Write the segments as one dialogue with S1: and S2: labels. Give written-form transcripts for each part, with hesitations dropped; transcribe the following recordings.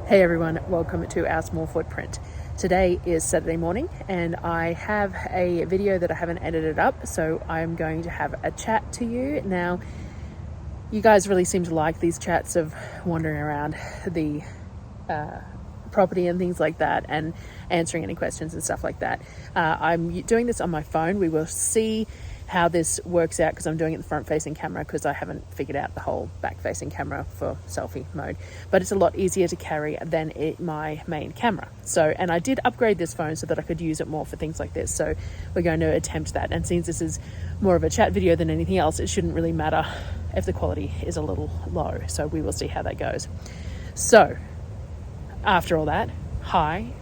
S1: Hey everyone, welcome to our small footprint. Today is Saturday morning and I have a video that I haven't edited up, so I'm going to have a chat to you. Now, you guys really seem to like these chats of wandering around the property and things like that and answering any questions and stuff like that. I'm doing this on my phone. We will see how this works out because I'm doing it in the front facing camera because I haven't figured out the whole back facing camera for selfie mode, but it's a lot easier to carry than my main camera. So, and I did upgrade this phone so that I could use it more for things like this, so we're going to attempt that. And since this is more of a chat video than anything else, it shouldn't really matter if the quality is a little low, so we will see how that goes. So after all that, hi,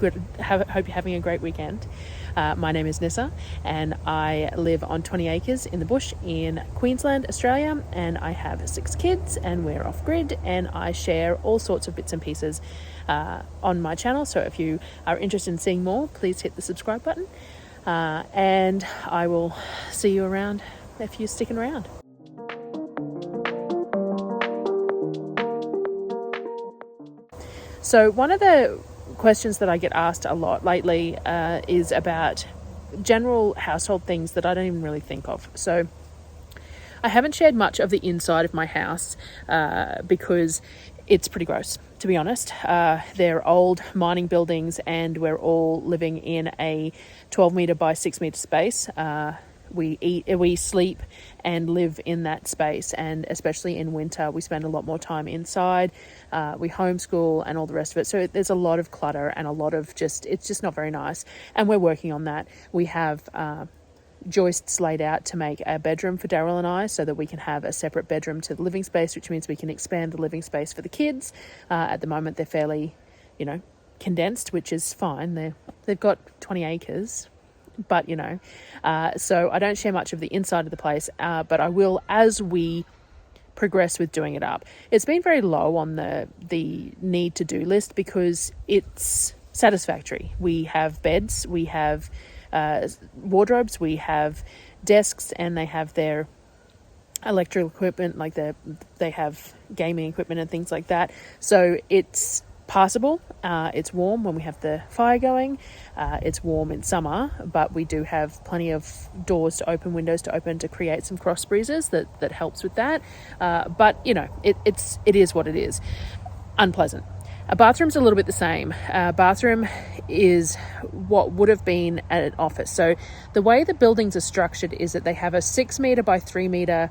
S1: hope you're having a great weekend. My name is Nyssa and I live on 20 acres in the bush in Queensland, Australia, and I have 6 kids and we're off grid, and I share all sorts of bits and pieces on my channel. So if you are interested in seeing more, please hit the subscribe button, and I will see you around if you're sticking around. So one of the questions that I get asked a lot lately is about general household things that I don't even really think of. So I haven't shared much of the inside of my house because it's pretty gross, to be honest. They're old mining buildings and we're all living in a 12 metre by 6 metre space. We eat, we sleep and live in that space, and especially in winter we spend a lot more time inside. We homeschool and all the rest of it, so there's a lot of clutter and a lot of it's just not very nice, and we're working on that. We have joists laid out to make a bedroom for Darryl and I so that we can have a separate bedroom to the living space, which means we can expand the living space for the kids. At the moment they're fairly condensed, which is fine. They've got 20 acres, but so I don't share much of the inside of the place, but I will as we progress with doing it up. It's been very low on the need to do list because it's satisfactory. We have beds, we have wardrobes, we have desks, and they have their electrical equipment, like they have gaming equipment and things like that. So it's passable. It's warm when we have the fire going. It's warm in summer, but we do have plenty of doors to open, windows to open to create some cross breezes that helps with that. But it is what it is. Unpleasant. A bathroom's a little bit the same. Bathroom is what would have been an office. So the way the buildings are structured is that they have a 6 metre by 3 metre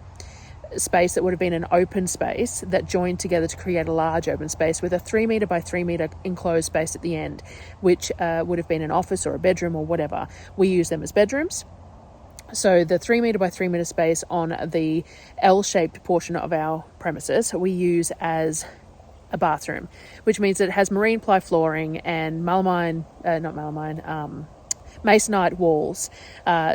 S1: space that would have been an open space that joined together to create a large open space with a 3 metre by 3 metre enclosed space at the end, which would have been an office or a bedroom or whatever. We use them as bedrooms. So the 3 metre by 3 metre space on the L-shaped portion of our premises we use as a bathroom, which means that it has marine ply flooring and masonite walls.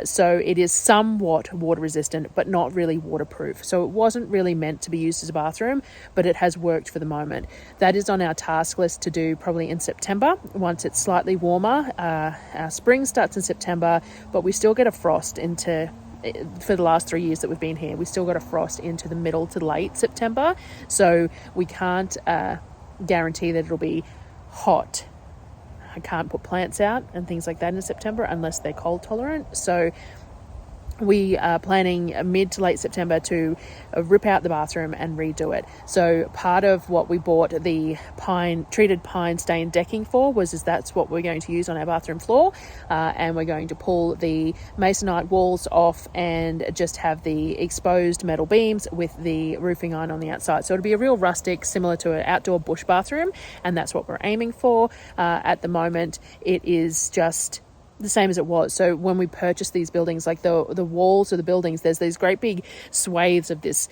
S1: So it is somewhat water resistant, but not really waterproof. So it wasn't really meant to be used as a bathroom, but it has worked for the moment. That is on our task list to do probably in September, once it's slightly warmer. Our spring starts in September, but we still get a frost for the last 3 years that we've been here, we still got a frost into the middle to late September. So we can't guarantee that it'll be hot. I can't put plants out and things like that in September unless they're cold tolerant. So we are planning mid to late September to rip out the bathroom and redo it. So part of what we bought the treated pine stain decking for that's what we're going to use on our bathroom floor, and we're going to pull the masonite walls off and just have the exposed metal beams with the roofing iron on the outside. So it'll be a real rustic, similar to an outdoor bush bathroom, and that's what we're aiming for. At the moment it is just the same as it was. So when we purchased these buildings, like the walls of the buildings, there's these great big swathes of this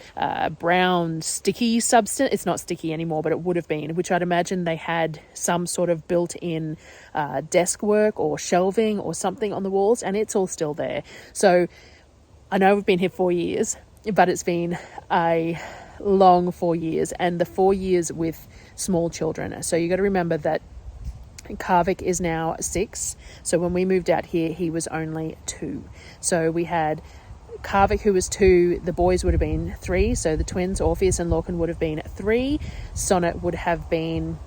S1: brown sticky substance. It's not sticky anymore, but it would have been, which I'd imagine they had some sort of built-in desk work or shelving or something on the walls, and it's all still there. So I know we've been here 4 years, but it's been a long 4 years, and the 4 years with small children. So you got to remember that Kavik is now 6. So when we moved out here, he was only 2. So we had Kavik, who was 2, the boys would have been 3. So the twins, Orpheus and Lorcan, would have been 3. Sonnet would have been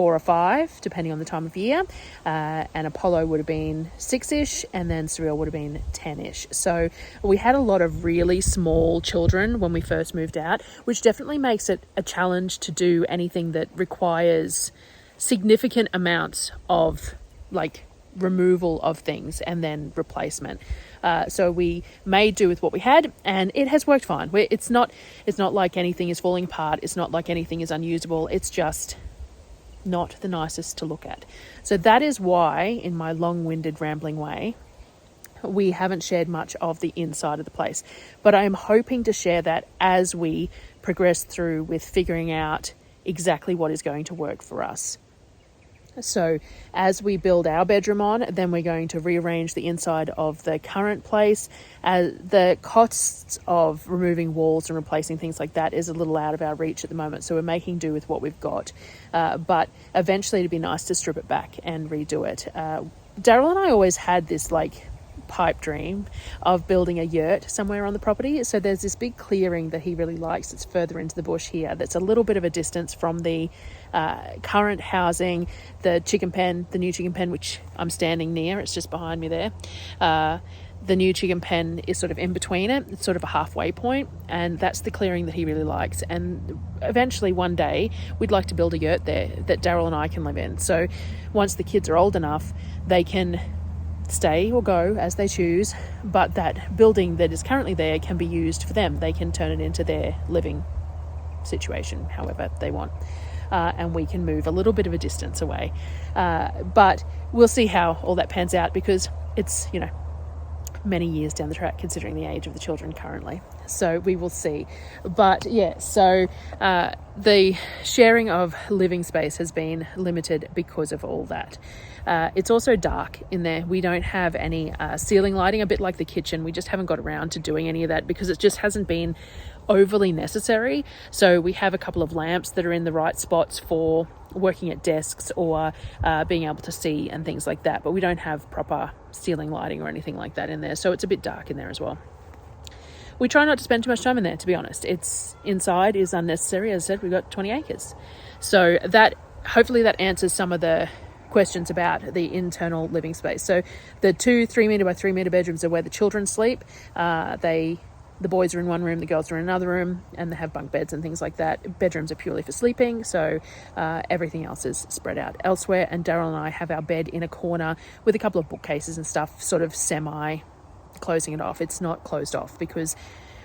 S1: 4 or 5, depending on the time of year. And Apollo would have been 6-ish, and then Surreal would have been 10-ish. So we had a lot of really small children when we first moved out, which definitely makes it a challenge to do anything that requires significant amounts of like removal of things and then replacement. So we made do with what we had, and it has worked fine. It's not like anything is falling apart. It's not like anything is unusable. It's just not the nicest to look at. So that is why, in my long-winded rambling way, we haven't shared much of the inside of the place. But I am hoping to share that as we progress through with figuring out exactly what is going to work for us. So as we build our bedroom on, then we're going to rearrange the inside of the current place. The costs of removing walls and replacing things like that is a little out of our reach at the moment. So we're making do with what we've got. But eventually it'd be nice to strip it back and redo it. Darryl and I always had this like pipe dream of building a yurt somewhere on the property. So there's this big clearing that he really likes. It's further into the bush here. That's a little bit of a distance from the current housing, the chicken pen, the new chicken pen, which I'm standing near. It's just behind me there. The new chicken pen is sort of in between it. It's sort of a halfway point, and that's the clearing that he really likes. And eventually one day we'd like to build a yurt there that Darryl and I can live in. So once the kids are old enough, they can stay or go as they choose, but that building that is currently there can be used for them. They can turn it into their living situation however they want. And we can move a little bit of a distance away. But we'll see how all that pans out, because it's, many years down the track considering the age of the children currently. So we will see. But yeah, so the sharing of living space has been limited because of all that. It's also dark in there. We don't have any ceiling lighting, a bit like the kitchen. We just haven't got around to doing any of that because it just hasn't been overly necessary. So we have a couple of lamps that are in the right spots for working at desks or being able to see and things like that, but we don't have proper ceiling lighting or anything like that in there, so it's a bit dark in there as well. We try not to spend too much time in there, to be honest. It's inside is unnecessary. As I said, we've got 20 acres, so that hopefully that answers some of the questions about the internal living space. So the 2 3-meter by 3-meter bedrooms are where the children sleep. The boys are in one room, the girls are in another room, and they have bunk beds and things like that. Bedrooms are purely for sleeping, so everything else is spread out elsewhere. And Darryl and I have our bed in a corner with a couple of bookcases and stuff, sort of semi-closing it off. It's not closed off because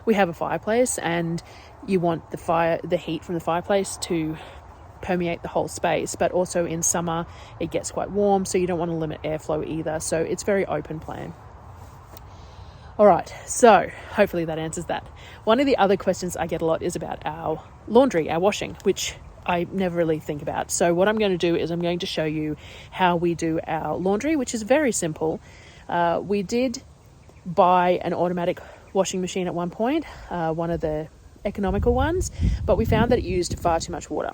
S1: we have a fireplace, and you want the heat from the fireplace to permeate the whole space. But also in summer, it gets quite warm, so you don't want to limit airflow either. So it's very open plan. All right, so hopefully that answers that. One of the other questions I get a lot is about our laundry, our washing, which I never really think about. So what I'm going to do is I'm going to show you how we do our laundry, which is very simple. We did buy an automatic washing machine at one point, one of the economical ones, but we found that it used far too much water.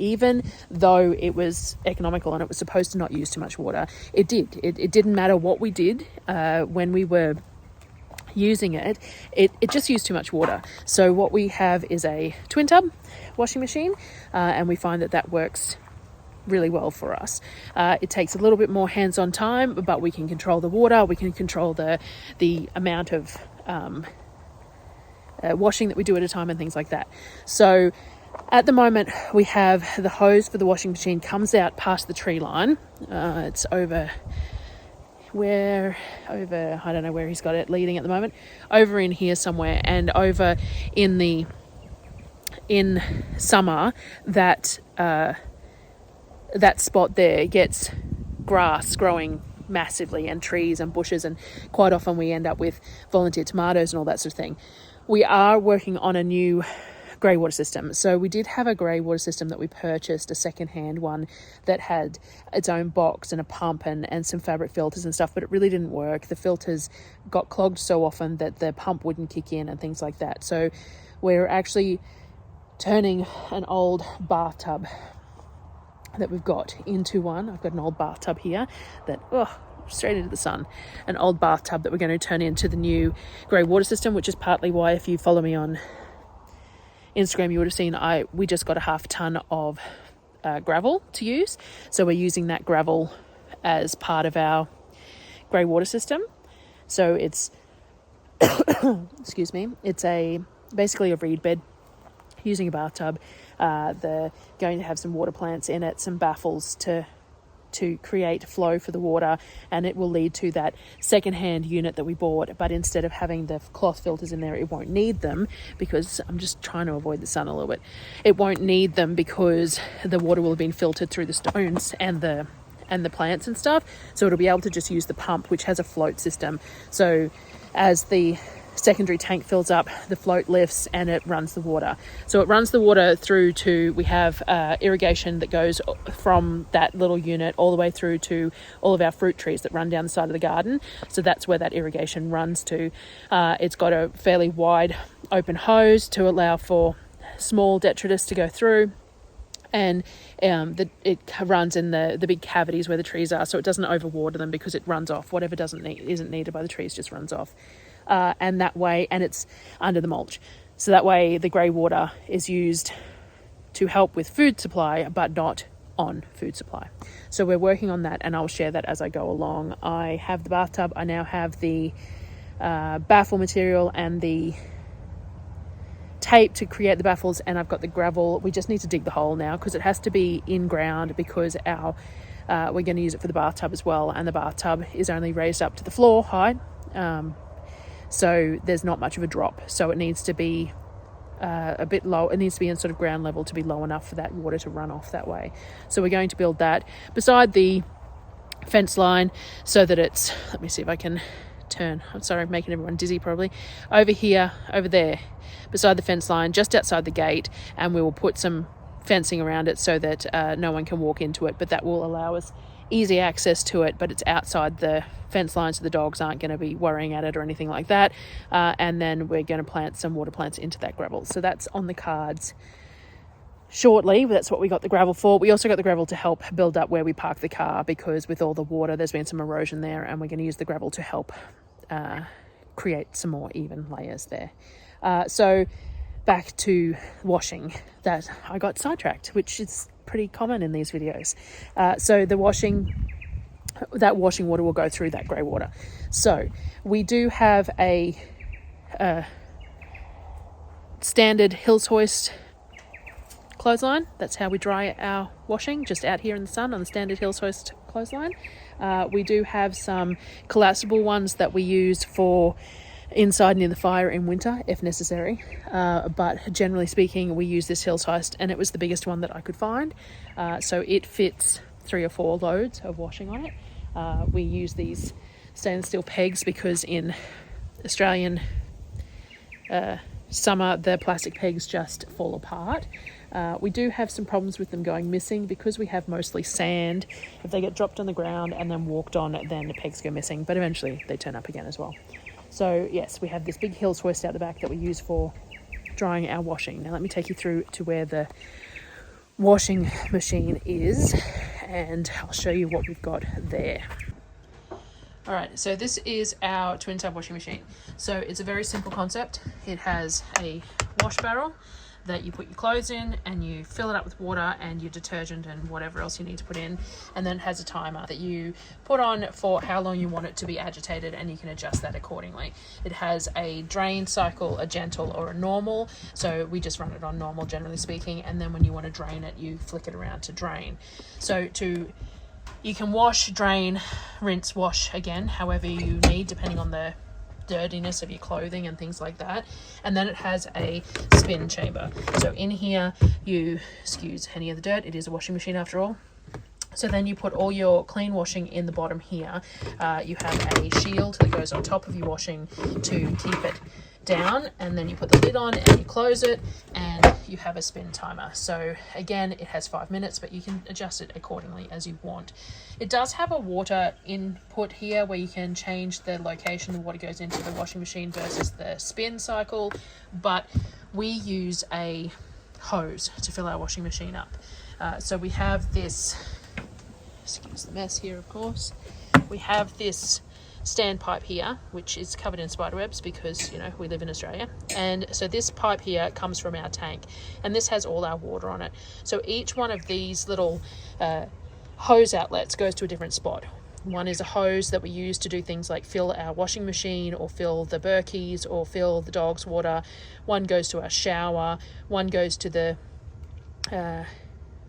S1: Even though it was economical and it was supposed to not use too much water, it did. It didn't matter what we did when we were using it just used too much water. So what we have is a twin tub washing machine, and we find that works really well for us. It takes a little bit more hands-on time, but we can control the water, we can control the amount of washing that we do at a time and things like that. So at the moment we have the hose for the washing machine comes out past the tree line. It's over I don't know where he's got it leading at the moment, over in here somewhere. And over in summer, that spot there gets grass growing massively and trees and bushes, and quite often we end up with volunteer tomatoes and all that sort of thing. We are working on a new grey water system. So we did have a grey water system that we purchased, a second-hand one that had its own box and a pump and some fabric filters and stuff, but it really didn't work. The filters got clogged so often that the pump wouldn't kick in and things like that. So we're actually turning an old bathtub that we've got into one. I've got an old bathtub here that, straight into the sun. An old bathtub that we're going to turn into the new grey water system, which is partly why, if you follow me on Instagram, you would have seen we just got a half ton of gravel to use. So we're using that gravel as part of our grey water system. So it's, excuse me, it's basically a reed bed using a bathtub. They're going to have some water plants in it, some baffles to create flow for the water, and it will lead to that secondhand unit that we bought. But instead of having the cloth filters in there, it won't need them, because I'm just trying to avoid the sun a little bit. It won't need them because the water will have been filtered through the stones and the plants and stuff. So it'll be able to just use the pump, which has a float system. So as the secondary tank fills up, the float lifts and it runs the water. So it runs the water through to, we have irrigation that goes from that little unit all the way through to all of our fruit trees that run down the side of the garden. So that's where that irrigation runs to. It's got a fairly wide open hose to allow for small detritus to go through. And it runs in the big cavities where the trees are, so it doesn't overwater them, because it runs off. Whatever isn't needed by the trees just runs off. And that way, and it's under the mulch. So that way the grey water is used to help with food supply, but not on food supply. So we're working on that, and I'll share that as I go along. I have the bathtub. I now have the baffle material and the tape to create the baffles, and I've got the gravel. We just need to dig the hole now, because it has to be in ground, because we're going to use it for the bathtub as well, and the bathtub is only raised up to the floor height. So there's not much of a drop. So it needs to be a bit low. It needs to be in sort of ground level to be low enough for that water to run off that way. So we're going to build that beside the fence line, so that it's, let me see if I can turn. I'm sorry, I'm making everyone dizzy probably. Over here, over there, beside the fence line, just outside the gate, and we will put some fencing around it so that no one can walk into it, but that will allow us easy access to it, but it's outside the fence line, so the dogs aren't going to be worrying at it or anything like that. And then we're going to plant some water plants into that gravel. So that's on the cards shortly. That's what we got the gravel for. We also got the gravel to help build up where we park the car, because with all the water there's been some erosion there, and we're going to use the gravel to help create some more even layers there. So back to washing, that I got sidetracked, which is pretty common in these videos. So that washing water will go through that grey water. So we do have a standard Hills Hoist clothesline. That's how we dry our washing, just out here in the sun on the standard Hills Hoist clothesline. We do have some collapsible ones that we use for inside near the fire in winter if necessary, but generally speaking we use this Hills Hoist, and it was the biggest one that I could find, so it fits 3 or 4 loads of washing on it. We use these stainless steel pegs because in Australian summer the plastic pegs just fall apart. We do have some problems with them going missing because we have mostly sand. If they get dropped on the ground and then walked on, then the pegs go missing, but eventually they turn up again as well. So yes, we have this big Hills Hoist out the back that we use for drying our washing. Now let me take you through to where the washing machine is, and I'll show you what we've got there. Alright, so this is our twin tub washing machine. So it's a very simple concept. It has a wash barrel that you put your clothes in, and you fill it up with water and your detergent and whatever else you need to put in, and then it has a timer that you put on for how long you want it to be agitated, and you can adjust that accordingly. It has a drain cycle, a gentle or a normal, so we just run it on normal generally speaking, and then when you want to drain it you flick it around to drain. So you can wash, drain, rinse, wash again however you need depending on the dirtiness of your clothing and things like that. And then it has a spin chamber, so in here you excuse any of the dirt, it is a washing machine after all. So then you put all your clean washing in the bottom here. You have a shield that goes on top of your washing to keep it down, and then you put the lid on and you close it, and you have a spin timer. So again, it has 5 minutes, but you can adjust it accordingly as you want. It does have a water input here where you can change the location the water goes into the washing machine versus the spin cycle, but we use a hose to fill our washing machine up. So we have this, excuse the mess here of course, we have this standpipe here, which is covered in spiderwebs because, you know, we live in Australia. And so this pipe here comes from our tank, and this has all our water on it. So each one of these little hose outlets goes to a different spot. One is a hose that we use to do things like fill our washing machine or fill the Berkeys or fill the dog's water. One goes to our shower, one goes to the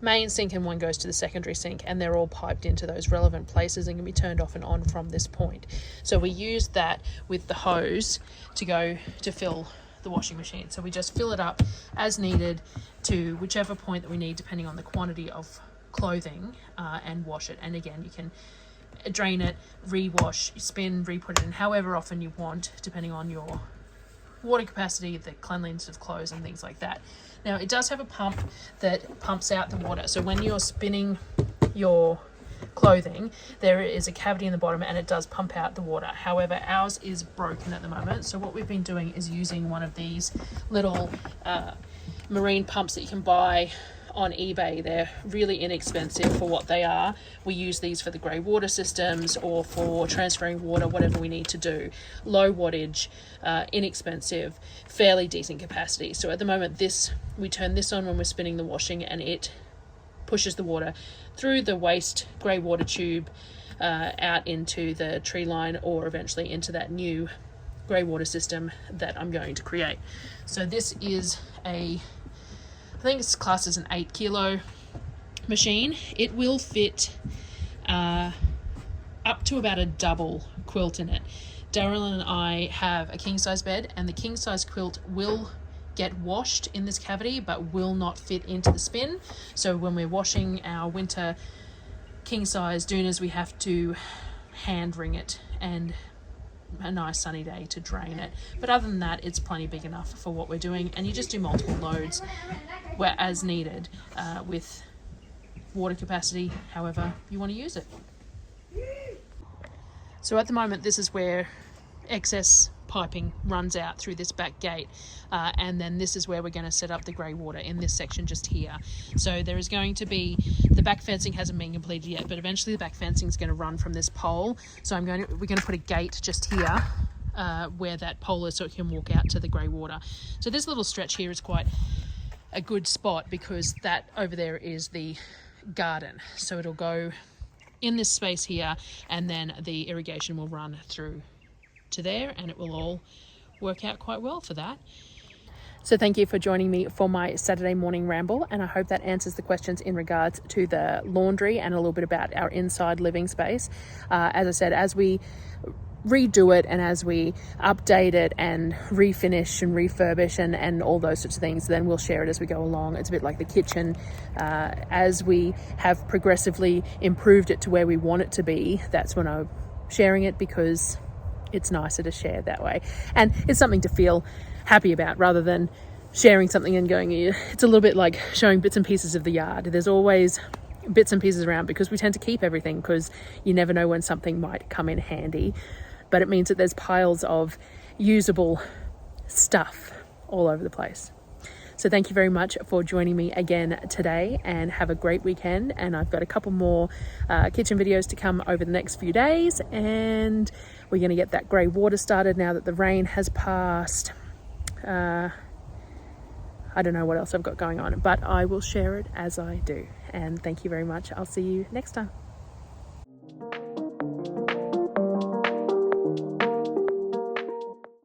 S1: main sink, and one goes to the secondary sink, and they're all piped into those relevant places and can be turned off and on from this point. So we use that with the hose to go to fill the washing machine. So we just fill it up as needed to whichever point that we need, depending on the quantity of clothing, and wash it. And again, you can drain it, rewash, spin, re-put it in however often you want, depending on your water capacity, the cleanliness of clothes, and things like that. Now, it does have a pump that pumps out the water. So when you're spinning your clothing, there is a cavity in the bottom and it does pump out the water. However, ours is broken at the moment. So what we've been doing is using one of these little marine pumps that you can buy on eBay. They're really inexpensive for what they are. We use these for the grey water systems or for transferring water, whatever we need to do. Low wattage, inexpensive, fairly decent capacity. So at the moment, we turn this on when we're spinning the washing, and it pushes the water through the waste grey water tube out into the tree line, or eventually into that new grey water system that I'm going to create. So this is I think it's classed as an 8 kilo machine. It will fit up to about a double quilt in it. Darryl and I have a king size bed, and the king size quilt will get washed in this cavity but will not fit into the spin. So when we're washing our winter king size doonas, we have to hand wring it, and a nice sunny day to drain it. But other than that, it's plenty big enough for what we're doing, and you just do multiple loads where as needed, with water capacity however you want to use it. So at the moment, this is where excess piping runs out through this back gate, and then this is where we're going to set up the grey water, in this section just here. So there is going to be, the back fencing hasn't been completed yet, but eventually the back fencing is going to run from this pole. So we're going to put a gate just here where that pole is, so it can walk out to the grey water. So this little stretch here is quite a good spot because that over there is the garden. So it'll go in this space here, and then the irrigation will run through to there, and it will all work out quite well for that. So thank you for joining me for my Saturday morning ramble, and I hope that answers the questions in regards to the laundry and a little bit about our inside living space. As I said, as we redo it and as we update it and refinish and refurbish and all those sorts of things, then we'll share it as we go along. It's a bit like the kitchen. As we have progressively improved it to where we want it to be, that's when I'm sharing it, because it's nicer to share that way, and it's something to feel happy about rather than sharing something and going, it's a little bit like showing bits and pieces of the yard. There's always bits and pieces around because we tend to keep everything, because you never know when something might come in handy, but it means that there's piles of usable stuff all over the place. So thank you very much for joining me again today, and have a great weekend. And I've got a couple more kitchen videos to come over the next few days, and we're going to get that grey water started now that the rain has passed. I don't know what else I've got going on, but I will share it as I do. And thank you very much. I'll see you next time.